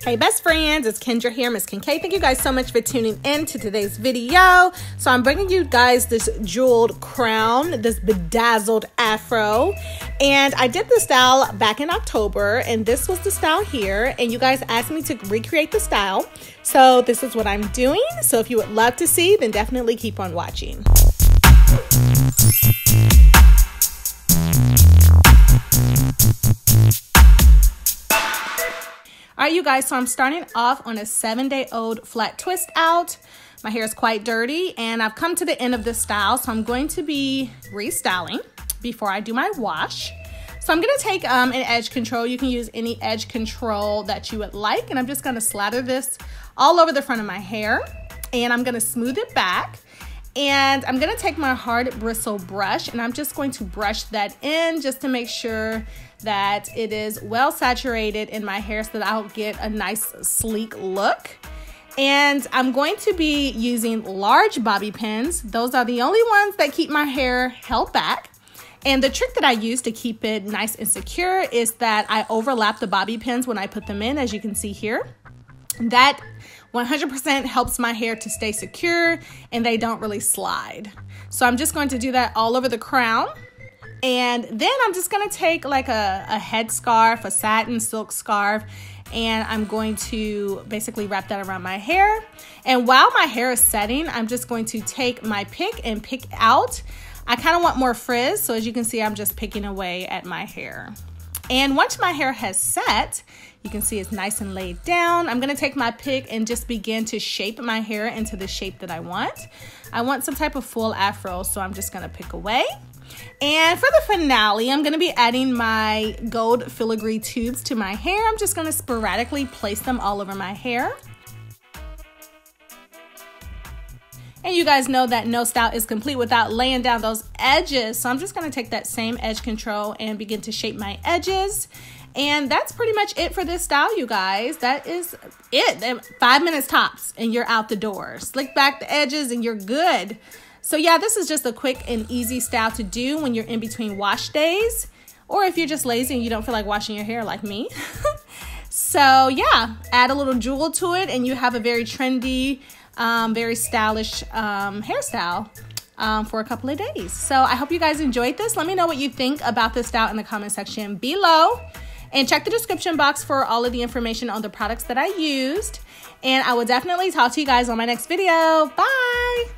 Hey best friends, it's Kendra here, MissKenK. Thank you guys so much for tuning in to today's video. So I'm bringing you guys this jeweled crown, this bedazzled afro. And I did the style back in October, and this was the style here. And you guys asked me to recreate the style. So this is what I'm doing. So if you would love to see, then definitely keep on watching. All right, you guys, so I'm starting off on a 7-day-old flat twist out. My hair is quite dirty, and I've come to the end of this style, so I'm going to be restyling before I do my wash. So I'm gonna take an edge control. You can use any edge control that you would like, and I'm just gonna slather this all over the front of my hair, and I'm gonna smooth it back. And I'm gonna take my hard bristle brush, and I'm just going to brush that in just to make sure that it is well saturated in my hair so that I'll get a nice sleek look. And I'm going to be using large bobby pins. Those are the only ones that keep my hair held back. And the trick that I use to keep it nice and secure is that I overlap the bobby pins when I put them in, as you can see here. That 100% helps my hair to stay secure and they don't really slide. So I'm just going to do that all over the crown. And then I'm just gonna take like a head scarf, a satin silk scarf, and I'm going to basically wrap that around my hair. And while my hair is setting, I'm just going to take my pick and pick out. I kind of want more frizz, so as you can see, I'm just picking away at my hair. And once my hair has set, you can see it's nice and laid down. I'm gonna take my pick and just begin to shape my hair into the shape that I want. I want some type of full afro, so I'm just gonna pick away. And for the finale, I'm gonna be adding my gold filigree tubes to my hair. I'm just gonna sporadically place them all over my hair. And you guys know that no style is complete without laying down those edges. So I'm just gonna take that same edge control and begin to shape my edges. And that's pretty much it for this style, you guys. That is it. 5 minutes tops and you're out the door. Slick back the edges and you're good. So yeah, this is just a quick and easy style to do when you're in between wash days, or if you're just lazy and you don't feel like washing your hair like me. So yeah, add a little jewel to it and you have a very trendy, very stylish hairstyle for a couple of days. So I hope you guys enjoyed this. Let me know what you think about this style in the comment section below. And check the description box for all of the information on the products that I used. And I will definitely talk to you guys on my next video. Bye!